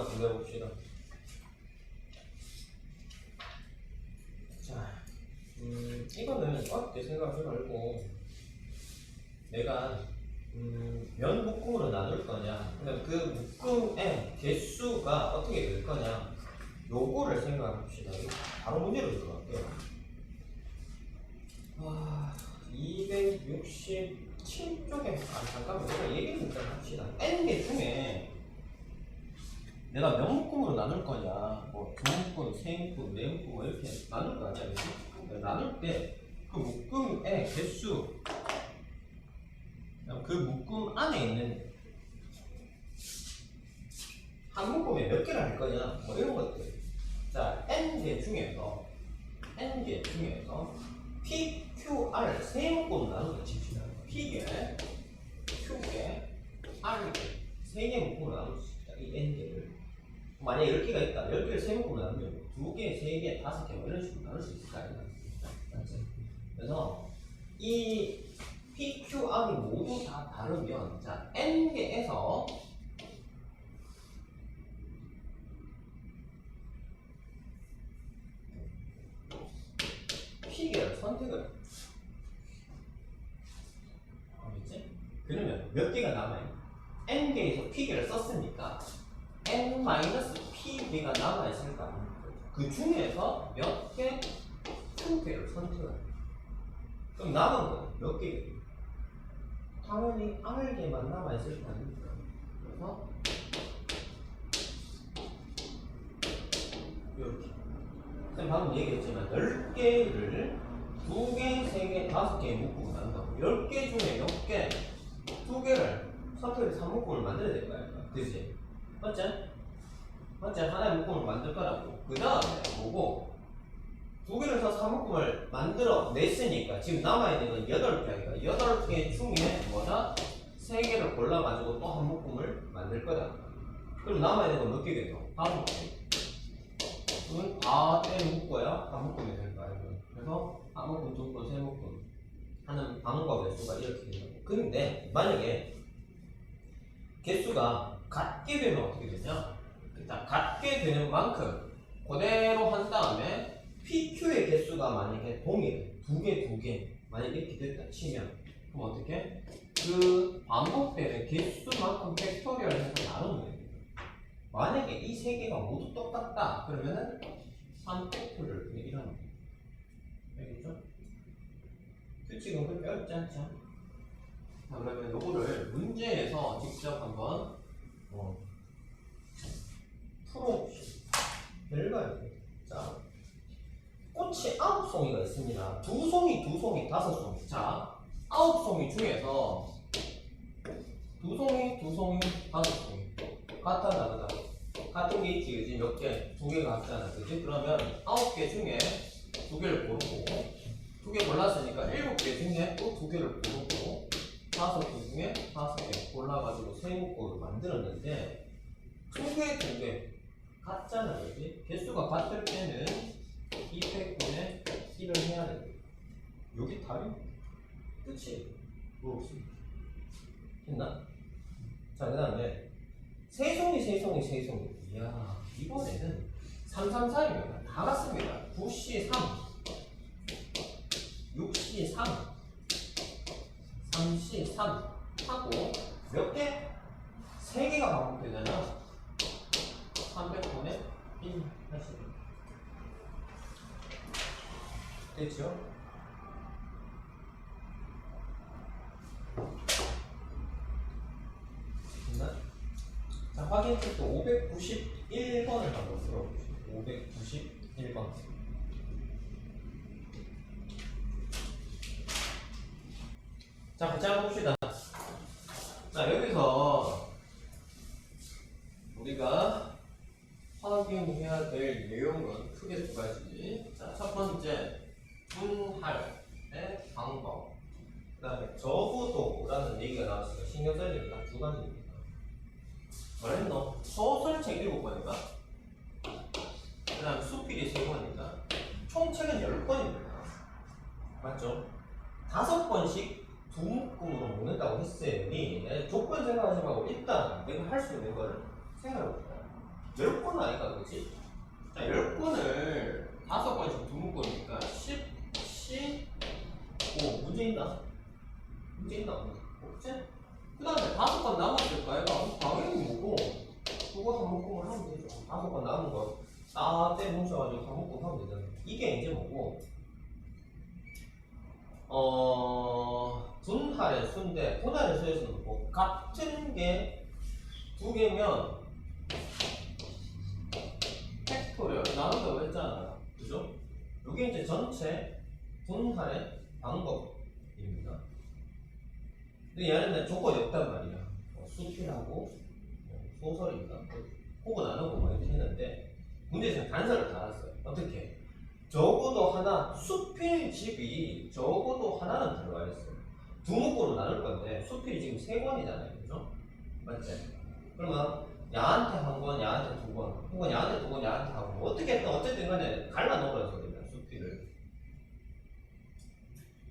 좀 내봅시다. 자, 이거는 어렵게 생각하지 말고 내가 몇 묶음으로 나눌 거냐, 그 묶음의 개수가 어떻게 될 거냐, 요거를 생각합시다. 바로 문제로 들어갈게요. 267쪽에 잠깐만 내가 얘기를 일단 합시다. n개 중에 내가 몇 묶음으로 나눌 거냐, 뭐 두 묶음, 세 묶음, 네 묶음 뭐 이렇게 나눌 거 아니야, 그치? 나눌 때 그 묶음의 개수, 그 묶음 안에 있는 한 묶음에 몇 개를 할 거냐, 뭐 이런 것들. 자, n개 중에서 P, Q, R 세 묶음으로 나눠서 칩시다. P개, Q개, R개 세 개 묶음으로 나눠서 칩시다. 이 n개를. 만약에 10개가 있다. 10개를 세 묶음으로 나누면 2개, 3개, 5개 뭐 이런 식으로 나눌 수 있을 거 아니야. 그래서 이 P, Q, R이 모두 다 다르면, 자, n개에서 P개를 선택을, 알겠지? 그러면 몇 개가 남아요? n개에서 P개를 썼으니까 n-P개가 남아있을 거 아닙니까? 그 중에서 몇 개 Q개를 선택을 해요. 그럼 남은 건 몇 개겠죠? 당연히 R개만 남아있을 거 아닙니까? 그래서 이렇게. 선생님 방금 얘기했지만 10개를 2개, 3개, 5개 묶음을 나눈다고. 10개 중에 몇 개, 2개를 선택해서 3묶음을 만들어야 될 거 아닙니까? 그치? 맞지? 하나의 묶음을 만들 거라고. 그 다음에 보고 2개를 써서 3묶음을 만들어 냈으니까 지금 남아있는 건 8개니까 8개 중에 뭐다? 3개를 골라가지고 또 한 묶음을 만들 거다. 그럼 남아있는 건 몇 개겠어? 5개. 그건 다 묶어야 한 묶음이 될 거 아니에요. 그래서 한 묶음, 2묶음, 3묶음 하는 방법의 수가 이렇게 된다고. 근데 만약에 개수가 같게 되면 어떻게 되냐? 자, 같게 되는 만큼 그대로 한 다음에 PQ의 개수가 만약에 동일해, 2개 만약에 이렇게 됐다 치면, 그럼 어떻게? 그 반복되는 개수만큼 팩토리얼 해서 나누면 됩니다. 만약에 이 세 개가 모두 똑같다 그러면은 3팩토리얼 그냥 이러면 돼요. 알겠죠? 규칙은 그렇게 어렵지 않죠? 자, 그러면 요거를 문제에서 직접 한번 풀어봅시다. 별거야. 자, 꽃이 9송이가 있습니다. 2송이, 5송이. 자, 9송이 중에서 2송이, 5송이. 같아, 다르다. 같은 게 있지, 그지? 몇 개? 2개가 같잖아, 그지? 그러면 9개 중에 2개를 고르고, 2개 골랐으니까 7개 중에 또 2개를 고르고, 5개 중에 5개 골라가지고 세 묶음을 만들었는데, 2개 같잖아, 그지? 개수가 같을 때는 이 팩분의 1을 해야 돼. 여기 답이 끝이 뭐 없습니다. 됐나? 자, 그 다음에 세송이. 이야, 이번에는 3, 3, 4입니다. 다 같습니다. 9C 3, 6C 3, 3C 3 하고 몇 개? 3개가 반복되잖아. 300분의 1 하시면 됐죠? 됐나? 자, 확인책도 591번을 한번 풀어보시죠. 591번. 자, 같이 한번 봅시다. 자, 여기서 우리가 확인해야 될 내용은 크게 2가지. 자, 첫 번째, 분할의 방법. 그 다음에 저부도라는 얘기가 나왔어요. 신경 써야 될 게 딱 2가지입니다. 뭐랬노? 소설책 7권인가? 그 다음 수필이 3권인가? 총 책은 10권입니다. 맞죠? 5번씩 2묶음으로 묶는다고 했으니 조건 생각하지 말고 일단 내가 할 수 있는 거를 생각해봅시다. 10권 아니까 그렇지? 자, 10권을 5권씩 두 묶으니까 10, 15 문제 있나? 문제 있나? 없지? 그 다음에 5권 남았을까? 얘가 당연히 뭐고 그거 한 묶음을 하면 되죠. 5권 남은 거 딱 뭉쳐가지고 한 묶음 하면 되잖아. 이게 이제 뭐고 분할의 수인데 분할의 수에서는 뭐 같은 게 두 개면 팩토리얼 나눈다고 했잖아요. 그죠? 이게 이제 전체 분할의 방법입니다. 근데 얘는 조건이 없단 말이야. 수필하고 소설입니다. 혹은 안 하고 뭐 이렇게 했는데 문제에서는 단서를 달았어요. 어떻게? 적어도 하나, 수필집이 적어도 하나는 들어가 있어요. 두 묶음으로 나눌 건데 수필이 지금 3권이잖아요. 그죠? 맞지? 그러면 야한테 한 권, 야한테 2권, 혹은 야한테 2권, 야한테 한 권. 어떻게 했든 어쨌든 간에 갈라 놓으라는 소리입니다. 수필을.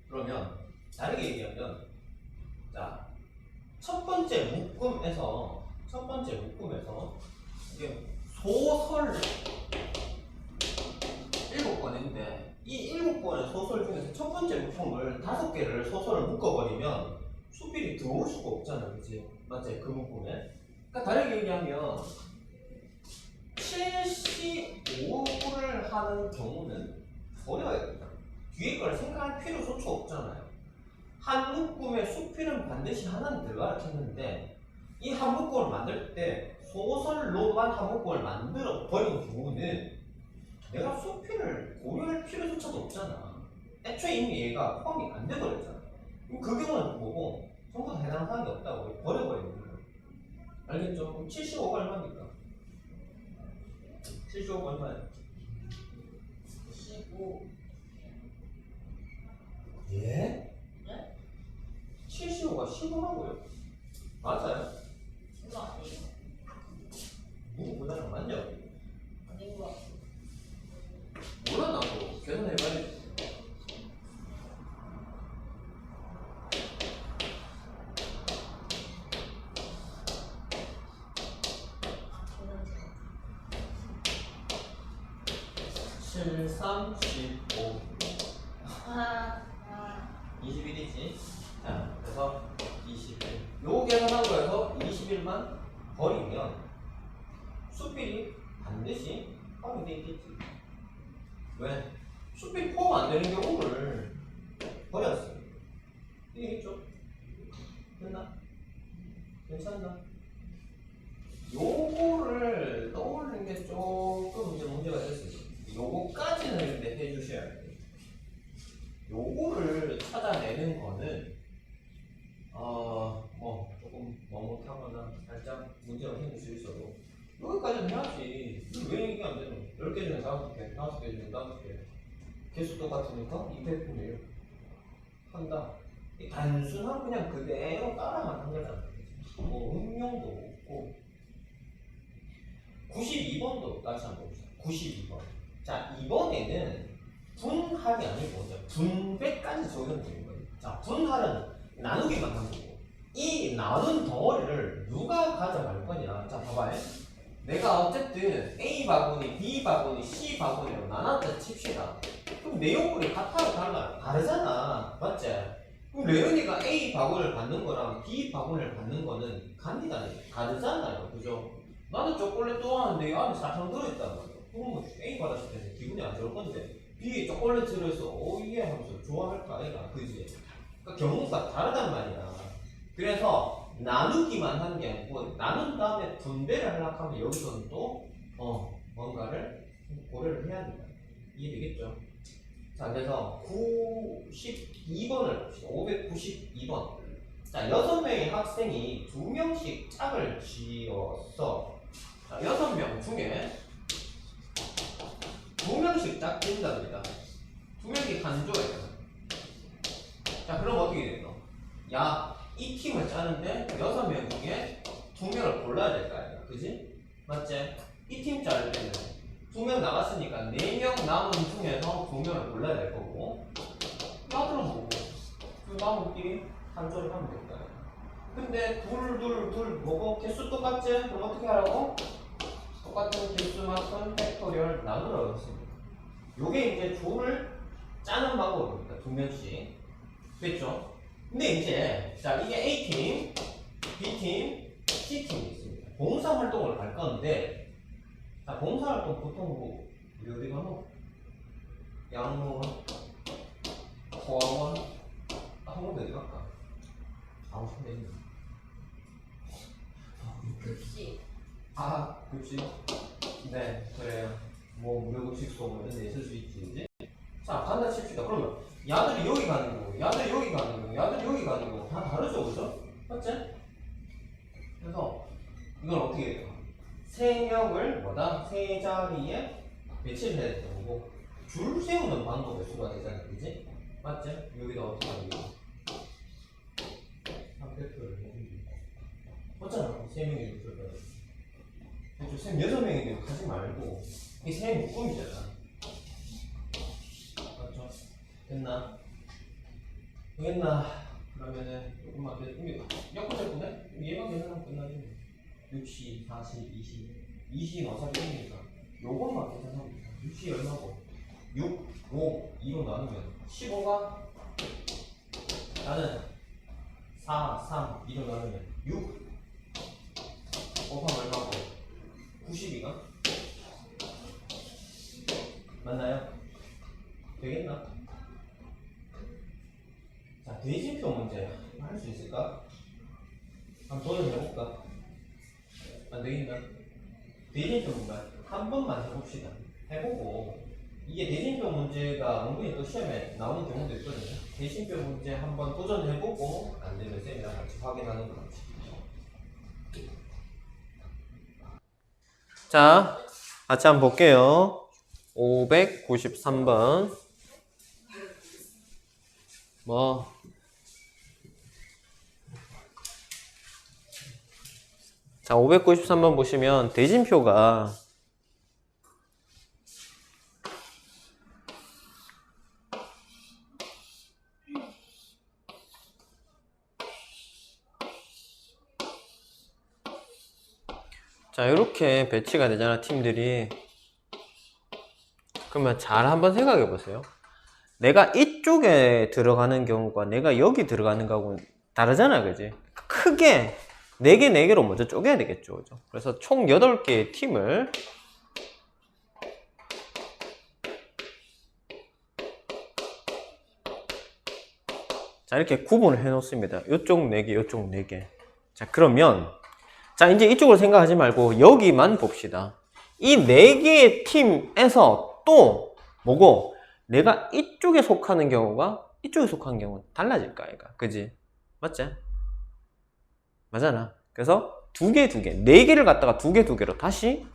그러면 다르게 얘기하면 자, 첫 번째 묶음에서 이게 소설 7권인데 이 7권의 소설 중에서 첫 번째 묶음을 5개를 소설을 묶어버리면 수필이 들어올 수가 없잖아. 그치? 맞지? 그 묶음에. 그러니까 다르게 얘기하면 75를 하는 경우는 버려야 됩니다. 뒤에 걸 생각할 필요조차 없잖아요. 한 묶음의 수필은 반드시 하나는 들어가라 했는데 이 한 묶음을 만들 때 소설로만 한 묶음을 만들어 버린 경우는 내가 수필을 고려할 필요조차도 없잖아. 애초에 이미 얘가 포함이 안 돼버렸잖아. 그 경우는 뭐고 전부 다 해당 사항이 없다고 버려버리는 거예요. 알겠죠? 그럼 75가 얼마입니까? 75가 얼마예요? 15. 예? 네? 75가 15라고요? 맞아요? 이거 아니에요? 누구보다는 맞냐? 아닌 것 같아요. 몰라 나도 계산해봐야지. 저는 7, 3, 15 21이지. 자, 그래서 21 요 계산하고 해서 21만 버리면 수필이 반드시 포함이 돼 있겠지. 왜? 수필 포함 안 되는 경우를 버렸어요. 이해했죠? 됐나? 괜찮나? 요거를 떠올리는 게 조금 이제 문제가 될 수 있어요. 요거까지는 근데 해주셔야 돼요. 요거를 찾아내는 거는 뭐 조금 머뭇하거나 살짝 문제가 생길 수 있어도 여기까지는 해야지. 왜 이게 안 되노? 10개 중에 5개, 5개 중에 5개. 개수 똑같으니까 200분의 1 한다. 이 단순한 그냥 그대로 따라만 한 거잖아. 뭐 응용도 없고. 92번도 다시 한번 봅시다. 92번. 자, 이번에는 분할이 아니고 이제 분배까지 적용되는 거예요. 자, 분할은 나누기만 하는 거고 이 나눈 덩어리를 누가 가져갈 거냐. 자, 봐봐요. 내가 어쨌든 A 바구니, B 바구니, C 바구니로 나눴다 칩시다. 그럼 내용물이 같아요, 달라요? 다르잖아. 맞지? 그럼 레은이가 A 바구니를 받는 거랑 B 바구니를 받는 거는 갑니다. 다르잖아요. 그죠? 나는 초콜릿 좋아하는데 이 안에 사탕 들어있단 말이야. 그러면 A 받았을 때는 기분이 안 좋을 건데 B에 초콜릿 들어있어. 오예 하면서 좋아할까 아이가. 그지? 그러니까 경우가 다르단 말이야. 그래서 나누기만 하는 게 아니고 나눈 다음에 분배를 하려고 하면 여기서는 또 뭔가를 고려를 해야 된다. 이해되겠죠? 자, 그래서 92번을 봅시다. 592번. 자, 6명의 학생이 2명씩 짝을 지어서 자, 6명 중에 2명씩 짝 지은답니다. 2명이 간조예요. 자, 그럼 어떻게 돼요? 야, 이 팀을 짜는데 6명 중에 2명을 골라야 될 거 아니야. 그지? 맞지? 이 팀 짜를 때는 2명 나갔으니까 4명 남은 중에서 2명을 골라야 될 거고 나들은 뭐고 그 남은끼리 간조를 하면 될 거 아니야. 근데 둘 뭐고 개수 똑같지? 그럼 어떻게 하라고? 똑같은 개수만큼 팩토리얼 나누라고 했습니다. 요게 이제 조를 짜는 방법입니다. 두 명씩. 됐죠? 근데 이제 자 이게 A팀, B팀, C팀이 있습니다. 봉사활동을 갈 건데 자 봉사활동 보통 뭐 우리 어디 가노? 양로원, 고아원, 한국에 어디 갈까? 아무 싶은데 있네. 급식. 아 급식? 네 그래요. 뭐 무료급식 수업 이런 데 있을 수 있지 이제. 자 간다 칩시다. 그러면 야들이 여기 가는 거고 야들이 여기 가는 거고 야들이 여기 가는 거고 다 다르죠 그죠? 맞지? 그래서 이건 어떻게 해요? 세 명을 뭐다? 세 자리에 배치를 해야 되는 거고 줄 세우는 방법의 수가 되잖아 그지? 맞지? 여기다 어떻게 하는 거고 3팩토를 맞잖아 세 명이 있을 거야. 쌤 6명인데 가지 말고 이게 세 묶음이잖아. 맞죠? 됐나? 되겠나? 그러면은 조금만 더 엮어졌구네? 얘만 계산하면 끝나지. 60, 40, 20 어차피 생기니까 요것만 계산하면 돼. 60이 얼마고? 6, 5, 2로 나누면 15가 나는 4, 3, 2로 나누면 6 곱하면 얼마고? 92가? 맞나요? 되겠나? 자, 대진표 문제 할 수 있을까? 한번 도전해볼까? 안 되겠나? 대진표 문제 한 번만 해봅시다. 해보고 이게 대진표 문제가 은근히 또 시험에 나오는 경우도 있거든요. 대진표 문제 한번 도전해보고 안 되면 쌤이랑 같이 확인하는 거죠. 자, 같이 한번 볼게요. 593번. 자, 593번 보시면 대진표가 자, 이렇게 배치가 되잖아, 팀들이. 그러면 잘 한번 생각해 보세요. 내가 이쪽에 들어가는 경우가 내가 여기 들어가는 거하고는 다르잖아, 그지? 크게 4개, 4개로 먼저 쪼개야 되겠죠, 그죠? 그래서 총 8개의 팀을 자, 이렇게 구분을 해 놓습니다. 이쪽 4개, 이쪽 4개. 자, 그러면 자, 이제 이쪽으로 생각하지 말고 여기만 봅시다. 이 4개의 팀에서 또 뭐고 내가 이쪽에 속하는 경우가 이쪽에 속하는 경우는 달라질 거야, 얘가. 그지? 맞지? 맞잖아. 그래서 2개, 2개, 4개를 갖다가 2개, 2개로 다시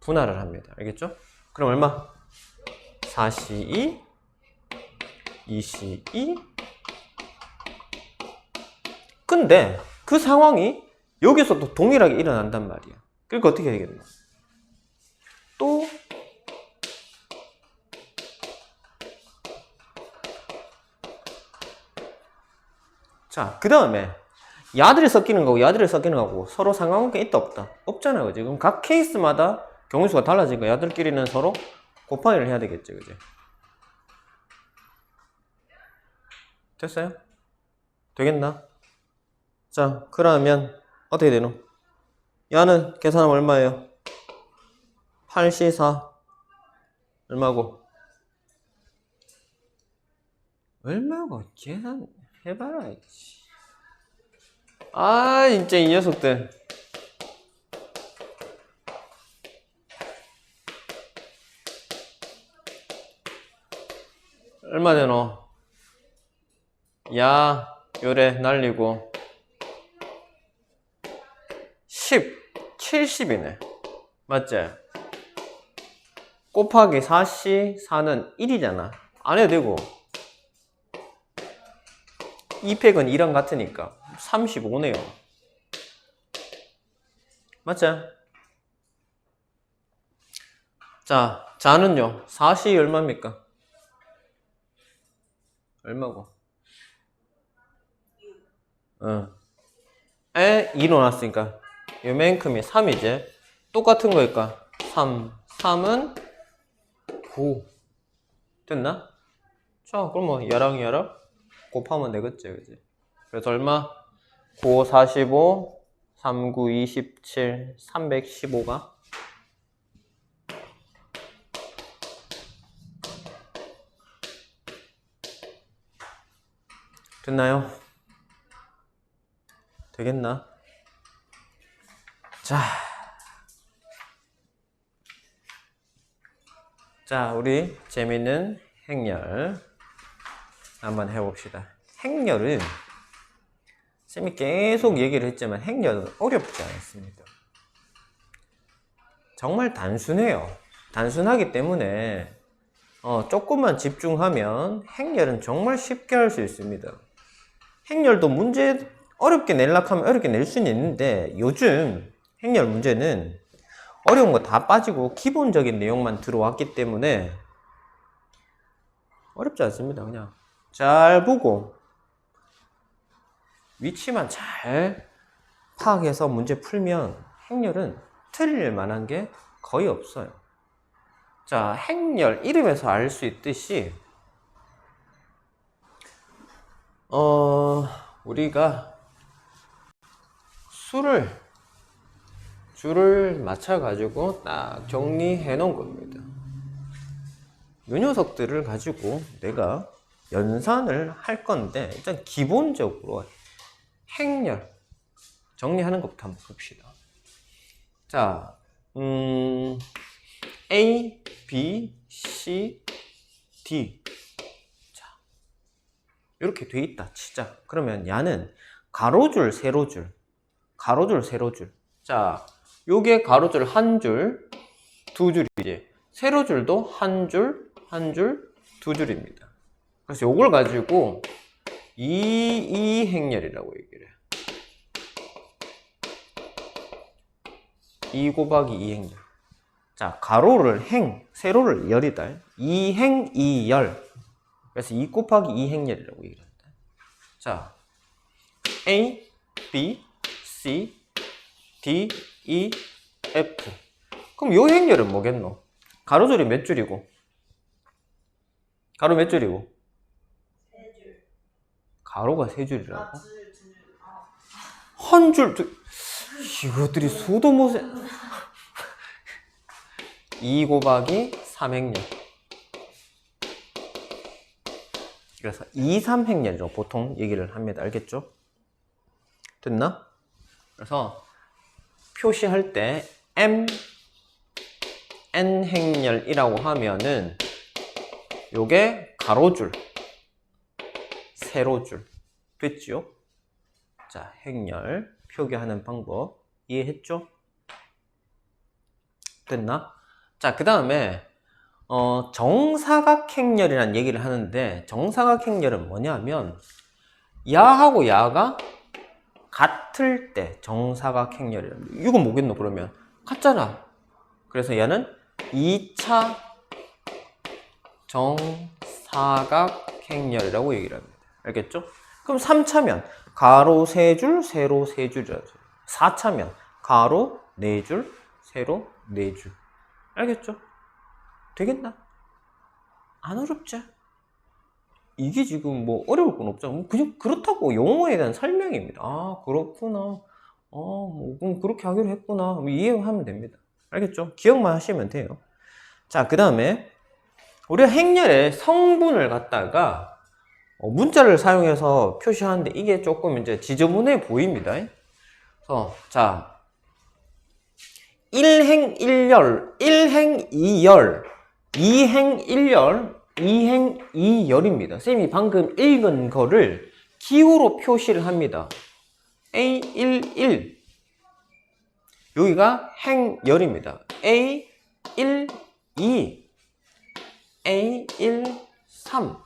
분할을 합니다. 알겠죠? 그럼 얼마? 4C2, 2C2. 근데 그 상황이 여기서 또 동일하게 일어난단 말이야. 그러니까 어떻게 해야 되겠나? 또 자, 그 다음에 야들이 섞이는 거고 야들이 섞이는 거고 서로 상관관계 있다 없다? 없잖아, 그지? 그럼 각 케이스마다 경우수가 달라지니까 야들끼리는 서로 곱하기를 해야 되겠지, 그지? 됐어요? 되겠나? 자, 그러면 어떻게 되노? 야는 계산하면 얼마예요? 8C4 얼마고? 얼마고? 계산해봐라. 아, 진짜 이 녀석들. 얼마 되노? 야, 요래 날리고 10, 70이네. 맞지? 곱하기 4C, 4는 1이잖아. 안 해도 되고 2팩은 2랑 같으니까 35네요. 맞지? 자, 자는요. 4C 얼마입니까? 얼마고? 에 2로 놨으니까 요만큼이 3이지. 똑같은 거니까 3, 3은 9 됐나? 자 그럼 뭐 얘랑 곱하면 되겠지 그지? 그래서 얼마? 9, 45 3, 9, 27 315가 됐나요? 되겠나? 자, 우리 재밌는 행렬 한번 해봅시다. 행렬은 쌤이 계속 얘기를 했지만 행렬은 어렵지 않습니다. 정말 단순해요. 단순하기 때문에 조금만 집중하면 행렬은 정말 쉽게 할 수 있습니다. 행렬도 문제 어렵게 내려고 하면 어렵게 낼 수는 있는데 요즘 행렬 문제는 어려운 거 다 빠지고 기본적인 내용만 들어왔기 때문에 어렵지 않습니다. 그냥 잘 보고 위치만 잘 파악해서 문제 풀면 행렬은 틀릴 만한 게 거의 없어요. 자, 행렬 이름에서 알 수 있듯이 우리가 줄을 맞춰 가지고 딱 정리해 놓은 겁니다. 이 녀석들을 가지고 내가 연산을 할 건데 일단 기본적으로 행렬 정리하는 것부터 한번 봅시다. 자, A, B, C, D. 자, 이렇게 돼 있다 치자. 그러면 야는 가로줄, 세로줄, 가로줄, 세로줄. 자, 요게 가로줄 한 줄, 두 줄이지. 세로줄도 한 줄, 한 줄, 두 줄입니다. 그래서 요걸 가지고 이행렬이라고 얘기를 해. 2 곱하기 2행렬. 자, 가로를 행, 세로를 열이다. 2행, 2열. 그래서 2 곱하기 2행렬이라고 얘기를 한다. 자, A, B, C, D, E, F. 그럼 요 행렬은 뭐겠노? 가로줄이 몇 줄이고? 가로 몇 줄이고? 세 줄. 가로가 세 줄이라고? 아, 줄. 한 줄, 이것들이 수도 못해. 2 곱하기 3행렬. 그래서 2, 3행렬이라고 보통 얘기를 합니다. 알겠죠? 됐나? 그래서 표시할 때 M, N 행렬이라고 하면은 요게 가로줄, 세로줄. 됐지요? 자, 행렬 표기하는 방법 이해했죠? 됐나? 자, 그 다음에 정사각행렬이라는 얘기를 하는데 정사각행렬은 뭐냐면 야하고 야가 같을 때 정사각행렬이랍니다. 이건 뭐겠노 그러면? 같잖아. 그래서 얘는 2차 정사각행렬이라고 얘기를 합니다. 알겠죠? 그럼 3차면 가로 3줄, 세로 3줄이라죠. 4차면 가로 4줄, 세로 4줄. 알겠죠? 되겠나? 안 어렵지? 이게 지금 뭐 어려울 건 없잖아. 그냥 그렇다고 용어에 대한 설명입니다. 아, 그렇구나. 그럼 그렇게 하기로 했구나. 뭐 이해하면 됩니다. 알겠죠? 기억만 하시면 돼요. 자, 그 다음에 우리가 행렬의 성분을 갖다가 문자를 사용해서 표시하는데 이게 조금 이제 지저분해 보입니다. 그래서 자, 1행 1열, 1행 2열, 2행 1열, 2행 2열입니다. 쌤이 방금 읽은 거를 기호로 표시를 합니다. A11 여기가 행열입니다. A12 A13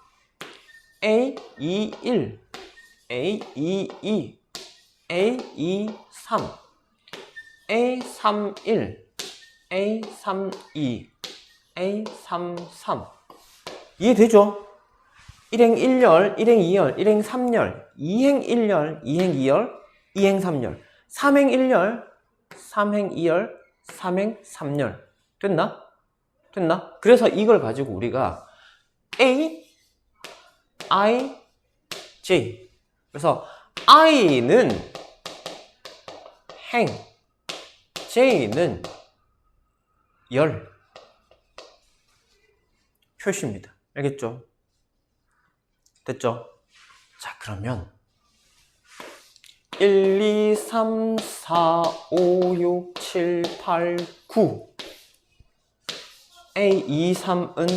A21 A22 A23 A31 A32 A33 이해되죠? 1행 1열, 1행 2열, 1행 3열, 2행 1열, 2행 2열, 2행 3열, 3행 1열, 3행 2열, 3행 3열. 됐나? 됐나? 그래서 이걸 가지고 우리가 A, I, J. 그래서 I는 행, J는 열 표시입니다. 알겠죠? 됐죠? 자, 그러면 1, 2, 3, 4, 5, 6, 7, 8, 9 A, 2, 3은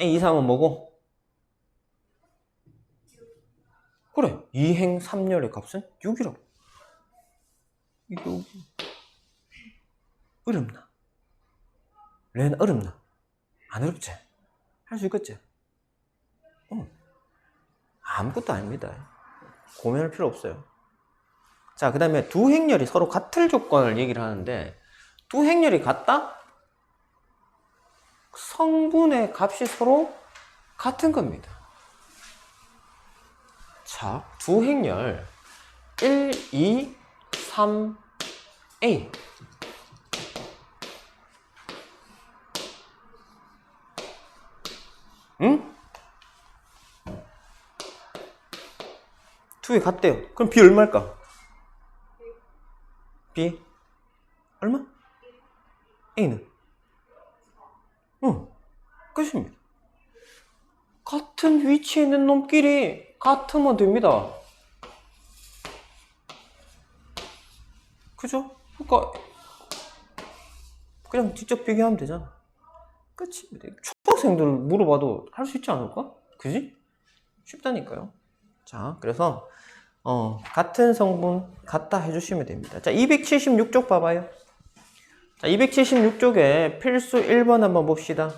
A, 2, 3은 뭐고? 그래, 2행 3열의 값은 6이라고. 이게 어렵나? 렌 어렵나? 안 어렵지? 할 수 있겠지? 아무것도 아닙니다. 고민할 필요 없어요. 자, 그 다음에 두 행렬이 서로 같을 조건을 얘기를 하는데, 두 행렬이 같다? 성분의 값이 서로 같은 겁니다. 자, 두 행렬 1, 2, 3, A. 응? 두 개 같대요. 그럼 B 얼마일까? B 얼마? A는? 응, 끝입니다. 같은 위치에 있는 놈끼리 같으면 됩니다. 그죠? 그러니까 그냥 직접 비교하면 되잖아. 끝입니다. 초등학생들 물어봐도 할 수 있지 않을까? 그지? 쉽다니까요. 자, 그래서 같은 성분 같다 해주시면 됩니다. 자, 276쪽 봐봐요. 자, 276쪽에 필수 1번 한번 봅시다.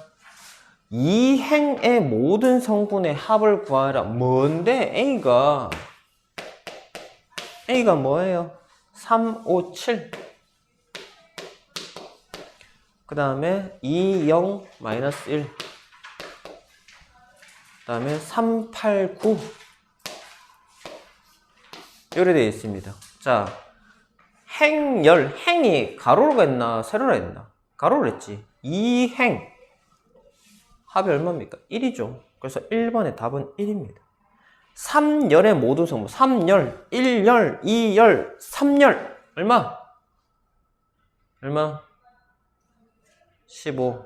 이 행의 모든 성분의 합을 구하라. 뭔데? A가 뭐예요? 3, 5, 7. 그 다음에 2, 0, 마이너스 1. 그 다음에 3, 8, 9. 이렇게 되어 있습니다. 자, 행열, 행이 가로로 했나 세로로 했나? 가로로 했지. 2행 합이 얼마입니까? 1이죠. 그래서 1번의 답은 1입니다. 3열의 모든 성분 3열, 1열, 2열, 3열 얼마? 15.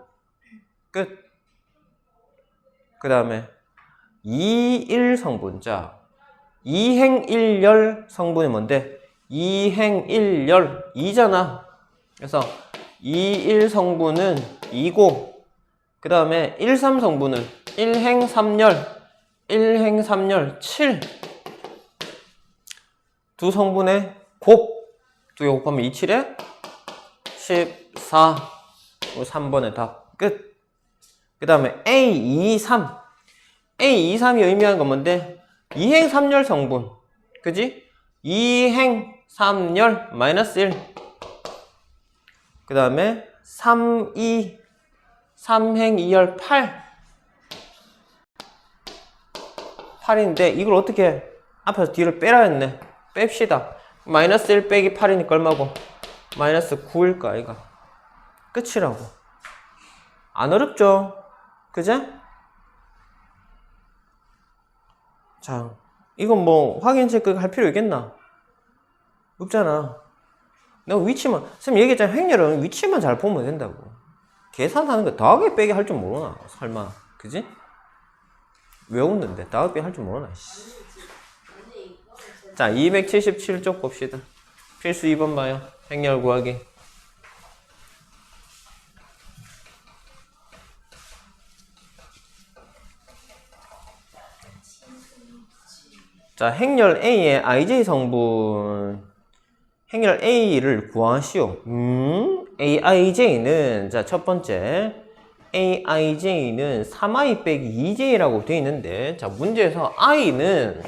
끝. 그 다음에 2, 1 성분. 자, 2행 1열 성분이 뭔데? 2행 1열 2잖아. 그래서 2, 1 성분은 2고, 그 다음에 1, 3 성분은 1행 3열 1행 3열 7. 두 성분의 곱 두 개 곱하면 2, 7에 14. 3번의 답 끝. 그 다음에 A, 2, 3. A, 2, 3이 의미하는 건 뭔데? 2행 3열 성분. 그지? 2행 3열 마이너스 1. 그 다음에 3, 2, 3행 2열 8. 8인데 이걸 어떻게 앞에서 뒤를 빼라 했네. 뺍시다. 마이너스 1 빼기 8이니까 얼마고? 마이너스 9일까 아이가? 끝이라고. 안 어렵죠? 그제? 자, 이건 뭐 확인 체크 할 필요 있겠나? 없잖아. 내가 위치만, 선생님 얘기했잖아. 행렬은 위치만 잘 보면 된다고. 계산하는 거 더하기 빼기 할 줄 모르나? 설마. 그지? 외웠는데 더하기 빼기 할 줄 모르나? 자, 277쪽 봅시다. 필수 2번 봐요. 행렬 구하기. 자, 행렬 A의 IJ 성분, 행렬 A를 구하시오. AIJ는, 자, 첫 번째, AIJ는 3i 빼기 2j라고 되어 있는데, 자, 문제에서 i는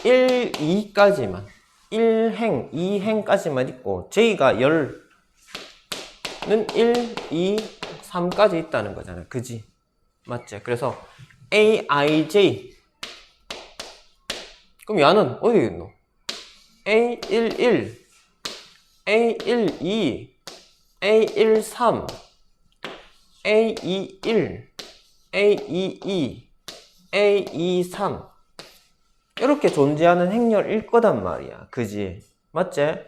1, 2까지만, 1행, 2행까지만 있고, j가 10는 1, 2, 3까지 있다는 거잖아요. 그지? 맞지? 그래서 AIJ. 그럼 야는 어디 있노? A11 A12, A13, A21, A22, A23 이렇게 존재하는 행렬일 거단 말이야. 그지? 맞지?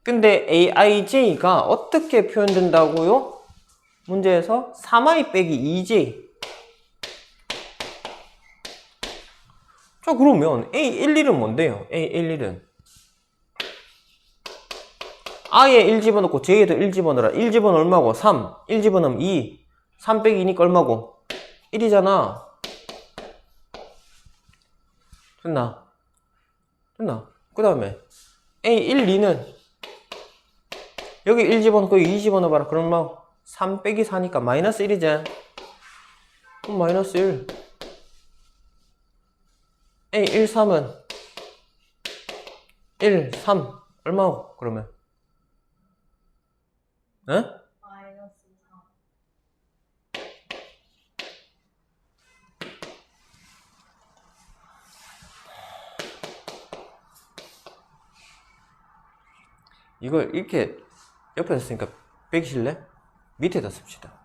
근데 AIJ가 어떻게 표현된다고요? 문제에서 3i 빼기 2j. 자, 그러면 A11은 뭔데요? A11은 i에 1 집어넣고 j에도 1 집어넣어라. 1 집어넣으면 얼마고? 3. 1 집어넣으면 2. 3 빼기 2니까 얼마고? 1이잖아. 됐나? 됐나? 그 다음에 A12는 여기 1 집어넣고 여기 2 집어넣어봐라. 그럼 얼마? 3 빼기 4니까 마이너스 1이지? 그럼 마이너스 1. A13은 1, 3 얼마고? 그러면 에? 마이너스 3. 이걸 이렇게 옆에서 쓰니까 빼기 실래? 밑에다 씁시다.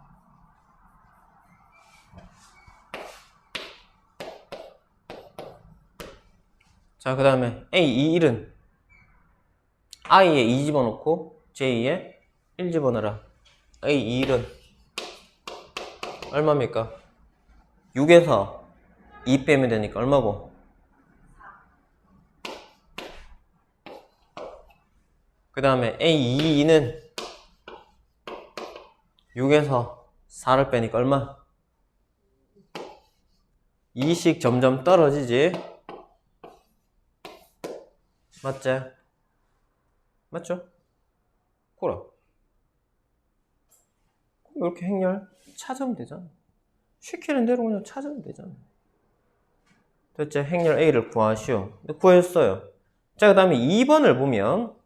자, 그 다음에 A21은 i에 2 집어넣고 j에 1 집어넣어라. A21은 얼마입니까? 6에서 2 빼면 되니까 얼마고? 그 다음에 A22는 6에서 4를 빼니까 얼마? 2씩 점점 떨어지지? 맞지? 맞죠? 그래. 이렇게 행렬 찾으면 되잖아. 시키는 대로 그냥 찾으면 되잖아. 됐지? 행렬 A를 구하시오. 구했어요. 자, 그 다음에 2번을 보면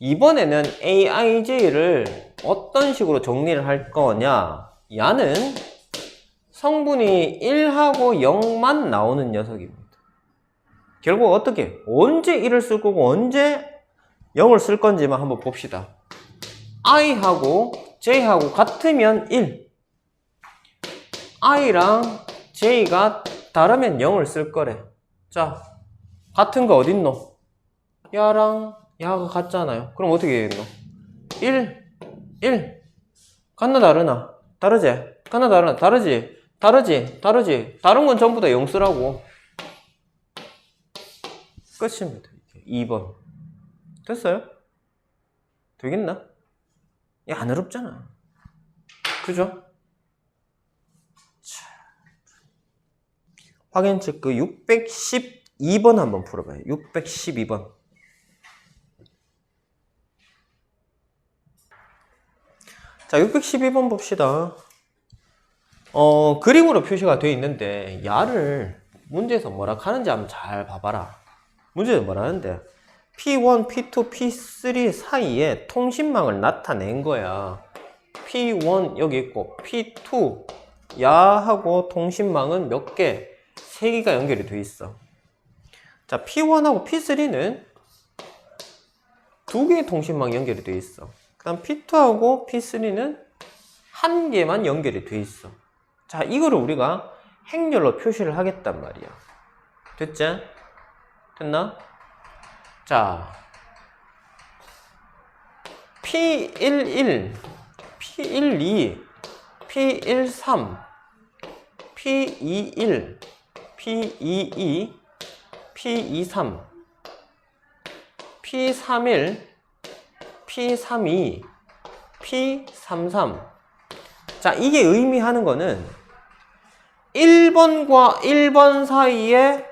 2번에는 AIJ를 어떤 식으로 정리를 할 거냐? 야는 성분이 1하고 0만 나오는 녀석입니다. 결국 어떻게? 언제 1을 쓸 거고 언제 0을 쓸 건지만 한번 봅시다. i하고 j하고 같으면 1. i랑 j가 다르면 0을 쓸 거래. 자, 같은 거 어딨노? 야랑 야가 같잖아요. 그럼 어떻게 해야겠노? 1. 같나 다르나? 다르지? 같나 다르나? 다르지? 다르지? 다른 건 전부 다 0 쓰라고. 끝입니다. 2번. 됐어요? 되겠나? 야, 안 어렵잖아. 그죠? 자, 확인 체크 612번 한번 풀어봐요. 612번. 자, 612번 봅시다. 그림으로 표시가 되어 있는데 야를 문제에서 뭐라 하는지 한번 잘 봐봐라. 문제에서 뭐라 하는데 P1, P2, P3 사이에 통신망을 나타낸 거야. P1 여기 있고 P2 야하고 통신망은 몇 개? 3개가 연결이 돼 있어. 자, P1하고 P3는 2개의 통신망이 연결이 돼 있어. 그 다음 P2하고 P3는 1개만 연결이 돼 있어. 자, 이거를 우리가 행렬로 표시를 하겠단 말이야. 됐지? 됐나? 자, P11, P12, P13, P21, P22, P23, P31, P32, P33. 자, 이게 의미하는 거는 1번과 1번 사이에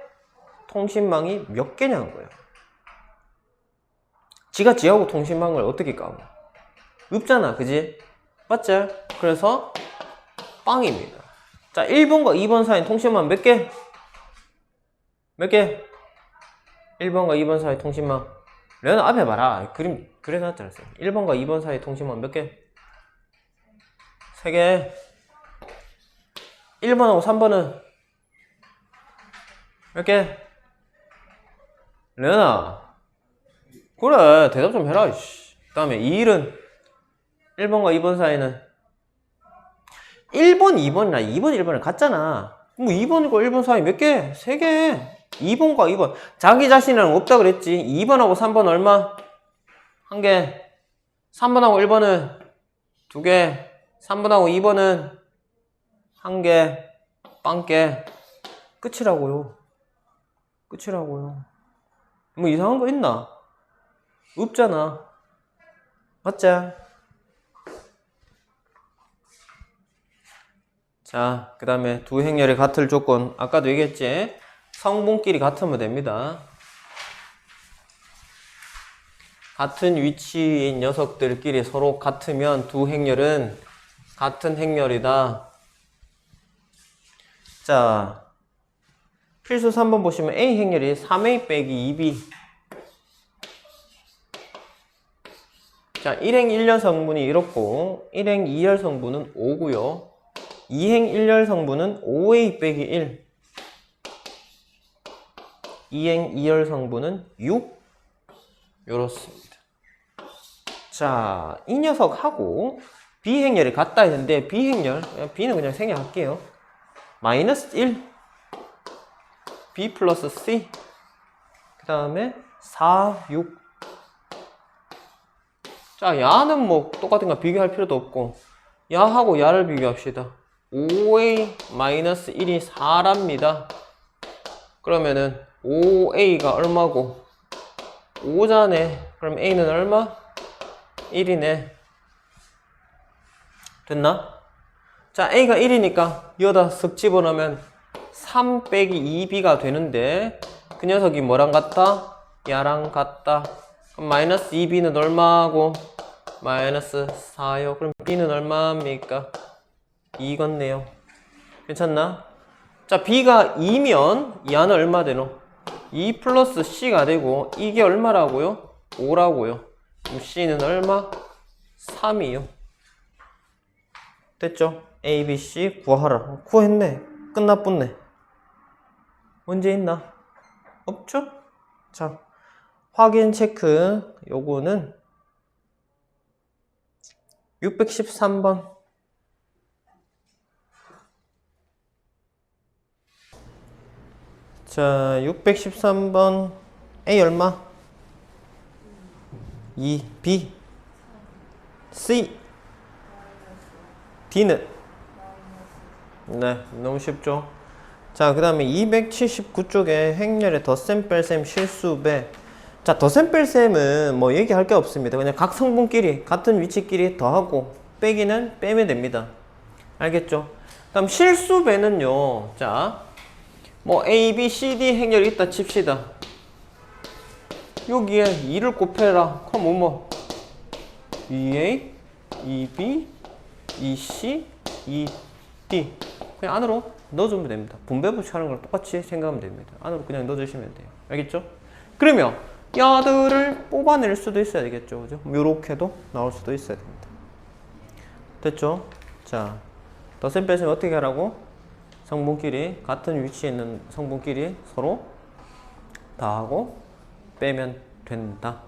통신망이 몇 개냐는 거예요. 지가 지하고 통신망을 어떻게 까고? 없잖아, 그지? 맞지? 그래서 빵입니다. 자, 1번과 2번 사이 통신망 몇 개? 몇 개? 1번과 2번 사이 통신망. 레나 앞에 봐라. 그림 그려놨잖아. 1번과 2번 사이 통신망 몇 개? 3개. 1번하고 3번은 몇 개? 레나. 그래, 대답 좀 해라. 다음에 2일은 1번과 2번 사이는 1번, 2번이나 2번, 1번은 같잖아. 뭐 2번과 1번 사이 몇 개? 3개. 2번과 2번. 자기 자신이랑 없다 그랬지. 2번하고 3번 얼마? 1개. 3번하고 1번은 2개. 3번하고 2번은 1개. 빵개. 끝이라고요. 끝이라고요. 뭐 이상한 거 있나? 없잖아. 맞지? 자, 그 다음에 두 행렬이 같을 조건. 아까도 얘기했지? 성분끼리 같으면 됩니다. 같은 위치인 녀석들끼리 서로 같으면 두 행렬은 같은 행렬이다. 자, 필수 3번 보시면 A 행렬이 3A 빼기 2B. 자, 1행 1열 성분이 이렇고 1행 2열 성분은 5고요. 2행 1열 성분은 5A 빼기 1. 2행 2열 성분은 6. 요렇습니다. 자, 이 녀석하고 B 행렬이 같다 했는데 B 행렬, B는 그냥 생략할게요. 마이너스 1. B 플러스 C. 그 다음에 4, 6. 자, 야는 뭐 똑같은 거 비교할 필요도 없고 야하고 야를 비교합시다. 5A 마이너스 1이 4랍니다. 그러면은 5A가 얼마고 5자네. 그럼 A는 얼마? 1이네. 됐나? 자, A가 1이니까 여기다 쓱 집어넣으면 3 빼기 2B가 되는데 그 녀석이 뭐랑 같다? 야랑 같다. 그럼 마이너스 2B는 얼마고? 마이너스 4요. 그럼 B는 얼마입니까? 2겠네요. 괜찮나? 자, B가 2면 야는 얼마 되노? 2 플러스 C가 되고 이게 얼마라고요? 5라고요. 그럼 C는 얼마? 3이요. 됐죠? A, B, C 구하라. 구했네. 끝나뿐네. 문제 있나? 없죠? 자, 확인 체크. 요거는 613번. 자, 613번. A 얼마? 2, B, C, D는? 네, 너무 쉽죠? 자, 그 다음에 279쪽에 행렬의 덧셈 뺄셈 실수배. 자, 덧셈 뺄셈은 뭐 얘기할 게 없습니다. 그냥 각 성분끼리 같은 위치끼리 더하고 빼기는 빼면 됩니다. 알겠죠? 다음 실수배는요. 자, 뭐 A, B, C, D 행렬이 있다 칩시다. 여기에 2를 곱해라. 그럼 뭐 2A, 2B, 2C, 2D 그냥 안으로 넣어주면 됩니다. 분배 부치하는 거랑 똑같이 생각하면 됩니다. 안으로 그냥 넣어주시면 돼요. 알겠죠? 그러면 야들을 뽑아낼 수도 있어야 되겠죠. 그죠? 요렇게도 나올 수도 있어야 됩니다. 됐죠? 자, 덧셈 뺄셈 어떻게 하라고? 성분끼리 같은 위치에 있는 성분끼리 서로 다하고 빼면 된다.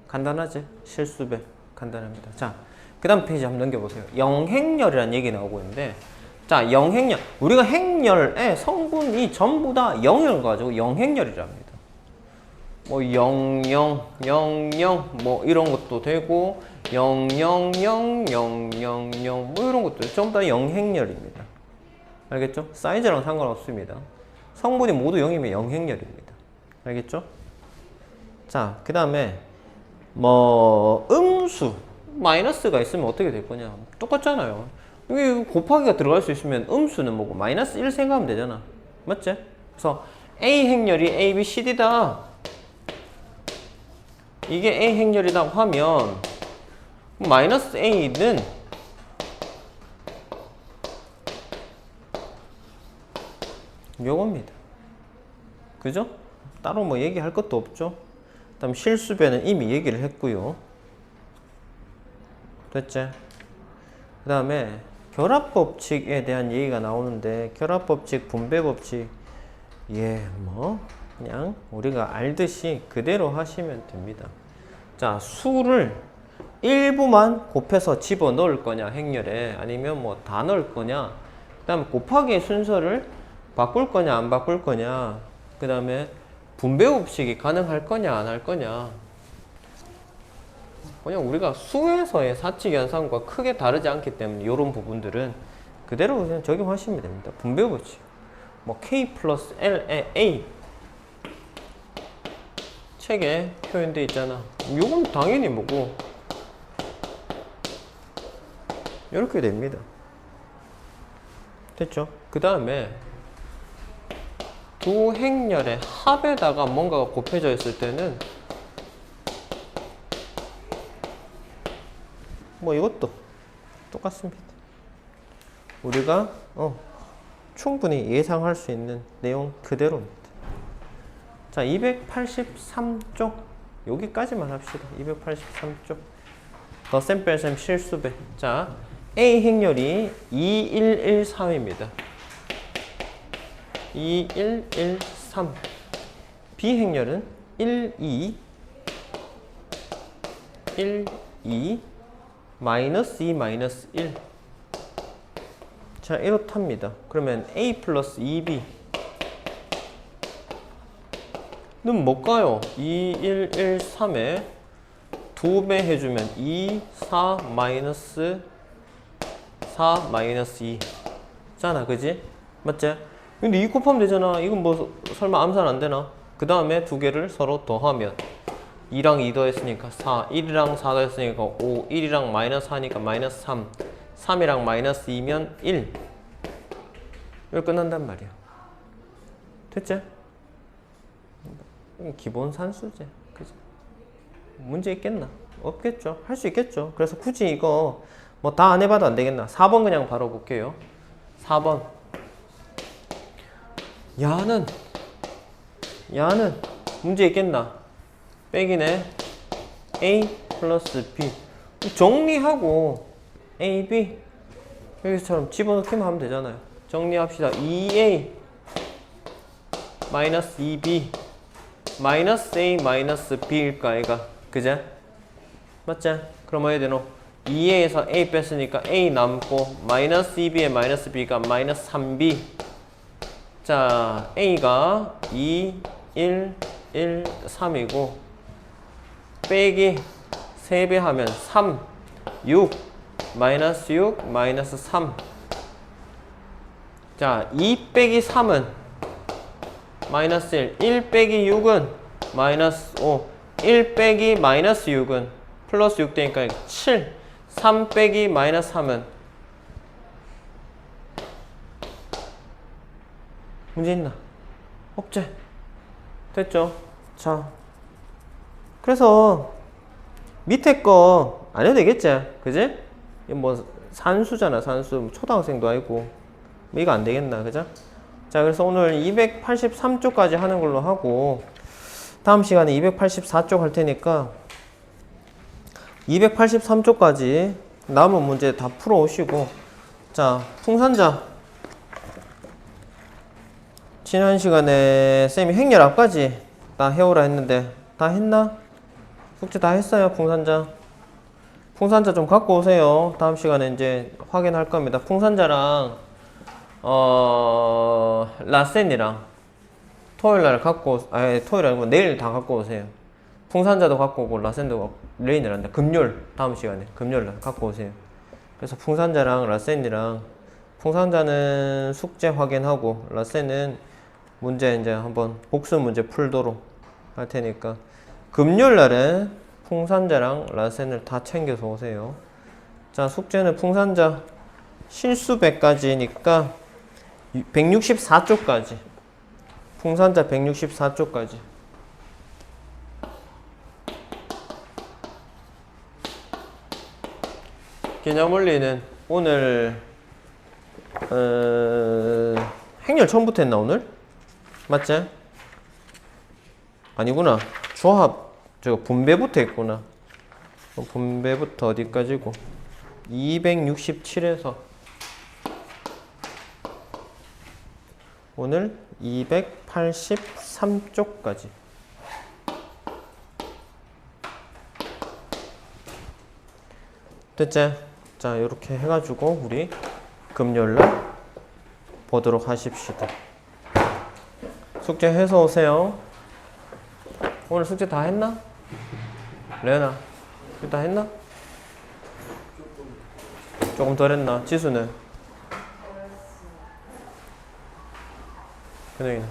간단하지? 실수배 간단합니다. 자, 그 다음 페이지 한번 넘겨보세요. 영행렬이라는 얘기 나오고 있는데, 자, 영행렬. 우리가 행렬의 성분이 전부 다 0을 가지고 영행렬이랍니다. 뭐 00, 00, 뭐 이런 것도 되고 000, 000, 뭐 이런 것도 전부 다 영행렬입니다. 알겠죠? 사이즈랑 상관없습니다. 성분이 모두 0이면 영행렬입니다. 알겠죠? 자, 그 다음에 뭐 음수 마이너스가 있으면 어떻게 될 거냐? 똑같잖아요. 여기 곱하기가 들어갈 수 있으면 음수는 뭐고 마이너스 1 생각하면 되잖아. 맞지? 그래서 A 행렬이 A, B, C, D다. 이게 A 행렬이라고 하면 마이너스 A는 요겁니다. 그죠? 따로 뭐 얘기할 것도 없죠? 그 다음 실수배는 이미 얘기를 했고요. 됐지? 그 다음에 결합법칙에 대한 얘기가 나오는데 결합법칙, 분배법칙 뭐 그냥 우리가 알듯이 그대로 하시면 됩니다. 자, 수를 일부만 곱해서 집어 넣을 거냐 행렬에, 아니면 뭐 다 넣을 거냐, 그 다음에 곱하기의 순서를 바꿀 거냐 안 바꿀 거냐, 그 다음에 분배법칙이 가능할 거냐 안 할 거냐. 그냥 우리가 수에서의 사칙 현상과 크게 다르지 않기 때문에 이런 부분들은 그대로 그냥 적용하시면 됩니다. 분배법칙 뭐 K 플러스 L에 A 책에 표현되어 있잖아. 이건 당연히 뭐고 이렇게 됩니다. 됐죠? 그 다음에 두 행렬의 합에다가 뭔가가 곱해져 있을 때는 뭐 이것도 똑같습니다. 우리가 충분히 예상할 수 있는 내용 그대로입니다. 자, 283쪽 여기까지만 합시다. 283쪽 덧셈 뺄셈 실수배. 자, A 행렬이 2113입니다. 2113. B 행렬은 12 마이너스 2 마이너스 1. 자, 이렇답니다. 그러면 A 플러스 2B 는 뭘까요? 2113에 2배 해주면 2, 4, 마이너스 4, 마이너스 2 잖아, 그지? 맞지? 근데 2 곱하면 되잖아. 이건 뭐 설마 암산 안 되나? 그 다음에 두 개를 서로 더하면 2랑 2 더했으니까 4, 1이랑 4 더했으니까 5, 1이랑 마이너스 4니까 마이너스 3, 3이랑 마이너스 2면 1. 이걸 끝난단 말이야. 됐지? 기본 산수제. 그지? 문제 있겠나? 없겠죠. 할 수 있겠죠. 그래서 굳이 이거 뭐 다 안 해봐도 안 되겠나? 4번 그냥 바로 볼게요. 4번. 야는 문제 있겠나? 빼기네. A 플러스 B 정리하고 A, B 여기서처럼 집어넣기만 하면 되잖아요. 정리합시다. 2A 마이너스 2B 마이너스 A 마이너스 B일까 얘가. 그제? 맞지? 그럼 뭐 해야 되노? 2A에서 A 뺐으니까 A 남고 마이너스 2B에 마이너스 B가 마이너스 3B. 자, A가 2, 1, 1, 3이고 빼기 3배 하면 3, 6, 마이너스 6, 마이너스 3. 자, 2 빼기 3은 마이너스 1, 1 빼기 6은 마이너스 5, 1 빼기 마이너스 6은 플러스 6 되니까 7, 3 빼기 마이너스 3은 문제 있나? 없지? 됐죠? 자, 그래서 밑에 거 안 해도 되겠지? 그지? 뭐 산수잖아, 산수. 초등학생도 아니고 뭐 이거 안 되겠나, 그죠? 자, 그래서 오늘 283쪽까지 하는 걸로 하고 다음 시간에 284쪽 할 테니까 283쪽까지 남은 문제 다 풀어 오시고. 자, 풍산자 지난 시간에 쌤이 행렬 앞까지 다 해오라 했는데 다 했나? 숙제 다 했어요. 풍산자 좀 갖고 오세요. 다음 시간에 이제 확인할 겁니다. 풍산자랑 라센이랑 토요일날 토요일 아니고 내일 다 갖고 오세요. 풍산자도 갖고 오고 라센도 레인이란다. 금요일 다음 시간에 금요일날 갖고 오세요. 그래서 풍산자랑 라센이랑 풍산자는 숙제 확인하고 라센은 문제 이제 한번 복수 문제 풀도록 할 테니까 금요일날은 풍산자랑 라센을 다 챙겨서 오세요. 자, 숙제는 풍산자 실수배까지니까 164쪽까지 풍산자 164쪽까지 개념원리는 오늘 행렬 처음부터 했나 오늘? 맞지? 아니구나. 조합 저거 분배부터 했구나. 분배부터 어디까지고? 267에서 오늘 283쪽까지 됐지? 자, 이렇게 해가지고 우리 금요일날 보도록 하십시다. 숙제 해서 오세요. 오늘 숙제 다 했나? 레나, 숙제 다 했나? 조금 덜 했나? 지수는? 근영이는?